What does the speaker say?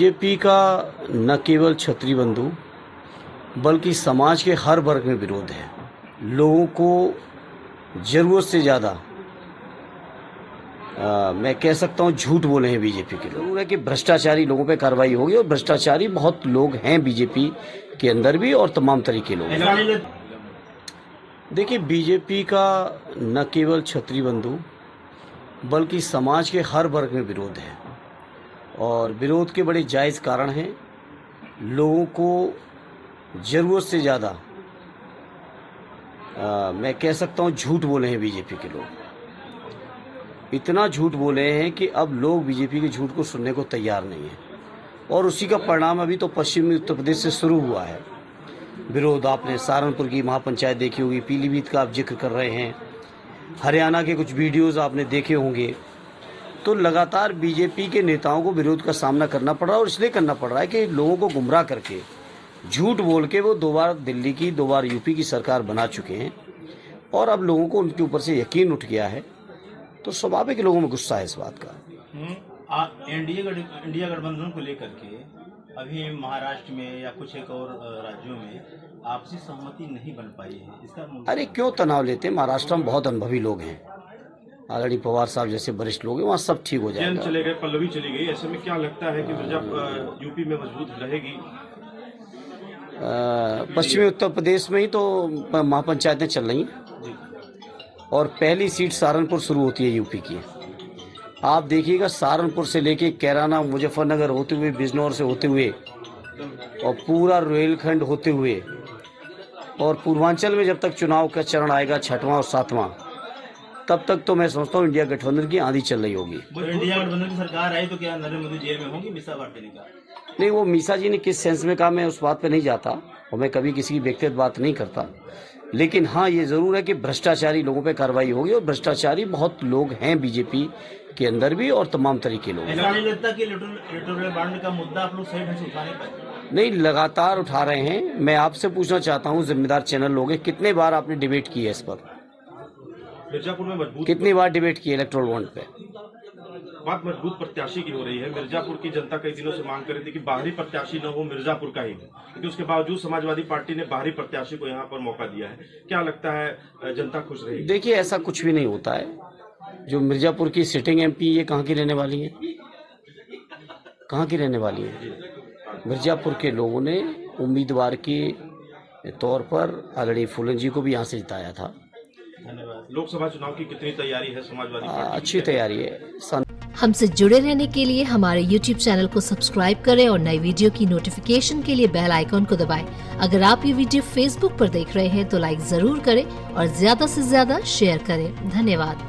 BJP का न केवल क्षत्रिय बंधु बल्कि समाज के हर वर्ग में विरोध है। लोगों को ज़रूरत से ज़्यादा मैं कह सकता हूँ झूठ बोले हैं बीजेपी के लोग। है कि भ्रष्टाचारी लोगों पे कार्रवाई होगी और भ्रष्टाचारी बहुत लोग हैं बीजेपी के अंदर भी और तमाम तरीके लोग। देखिए, बीजेपी का न केवल क्षत्रिय बंधु बल्कि समाज के हर वर्ग में विरोध है और विरोध के बड़े जायज़ कारण हैं। लोगों को ज़रूरत से ज़्यादा मैं कह सकता हूँ झूठ बोले हैं बीजेपी के लोग। इतना झूठ बोले हैं कि अब लोग बीजेपी के झूठ को सुनने को तैयार नहीं हैं और उसी का परिणाम अभी तो पश्चिमी उत्तर प्रदेश से शुरू हुआ है विरोध। आपने सहारनपुर की महापंचायत देखी होगी, पीलीभीत का आप जिक्र कर रहे हैं, हरियाणा के कुछ वीडियोस आपने देखे होंगे। तो लगातार बीजेपी के नेताओं को विरोध का सामना करना पड़ रहा है और इसलिए करना पड़ रहा है कि लोगों को गुमराह करके झूठ बोल के वो 2 बार दिल्ली की 2 बार यूपी की सरकार बना चुके हैं और अब लोगों को उनके ऊपर से यकीन उठ गया है। तो स्वाभाविक लोगों में गुस्सा है इस बात का। इंडिया गठबंधन को लेकर के अभी महाराष्ट्र में या कुछ एक और राज्यों में आपसी सहमति नहीं बन पाई है, इसका अरे क्यों तनाव लेते हैं? महाराष्ट्र में बहुत अनुभवी लोग हैं, आदरणीय पवार साहब जैसे वरिष्ठ लोग हैं, वहाँ सब ठीक हो जाएगा। चले गए, पल्लवी चली गई, ऐसे में क्या लगता है कि यूपी में मजबूत रहेगी? पश्चिमी उत्तर प्रदेश में ही तो महापंचायतें चल रही हैं और पहली सीट सहारनपुर शुरू होती है यूपी की। आप देखिएगा, सहारनपुर से लेके कैराना, मुजफ्फरनगर होते हुए, बिजनौर से होते हुए और पूरा रोहिलखंड होते हुए और पूर्वांचल में जब तक चुनाव का चरण आएगा 6वां और 7वां, तब तक तो मैं समझता हूँ इंडिया गठबंधन की आंधी चल रही होगी। इंडिया गठबंधन की सरकार आई तो क्या नरेंद्र मोदी जेल में होंगे मीसा भारती का? नहीं, वो मीसा जी ने किस सेंस में कहा मैं उस बात पे नहीं जाता और मैं कभी किसी की व्यक्तिगत बात नहीं करता, लेकिन हाँ ये ज़रूर है कि भ्रष्टाचारी लोगों पे कार्रवाई होगी और भ्रष्टाचारी बहुत लोग हैं बीजेपी के अंदर भी और तमाम तरीके लोग। ऐसा नहीं लगता कि इलेक्टोरल बॉन्ड का मुद्दा आप लोग सही ढंग से उठा नहीं पाए? नहीं, लगातार उठा रहे हैं। मैं आपसे पूछना चाहता हूँ, जिम्मेदार चैनल लोग हैं, कितने बार आपने डिबेट की है इस पर? मिर्जापुर में मजबूत कितनी बार डिबेट की है इलेक्टोरल बॉन्ड पे? बात मजबूत प्रत्याशी की हो रही है। मिर्जापुर की जनता कई दिनों से मांग कर रही थी कि बाहरी प्रत्याशी न हो, मिर्जापुर का ही हो, क्योंकि उसके बावजूद समाजवादी पार्टी ने बाहरी प्रत्याशी को यहाँ पर मौका दिया है। क्या लगता है जनता खुश रहेगी? देखिए, ऐसा कुछ भी नहीं होता है। जो मिर्जापुर की सिटिंग एमपी, ये कहाँ की रहने वाली है? कहाँ की रहने वाली है? मिर्जापुर के लोगों ने उम्मीदवार के तौर पर आदरणीय फूलन जी को भी यहाँ से जिताया था। धन्यवाद। लोकसभा चुनाव की कितनी तैयारी है समाजवादी पार्टी? अच्छी तैयारी है। हमसे जुड़े रहने के लिए हमारे YouTube चैनल को सब्सक्राइब करें और नई वीडियो की नोटिफिकेशन के लिए बेल आइकॉन को दबाएं। अगर आप ये वीडियो Facebook पर देख रहे हैं तो लाइक जरूर करें और ज्यादा से ज्यादा शेयर करें। धन्यवाद।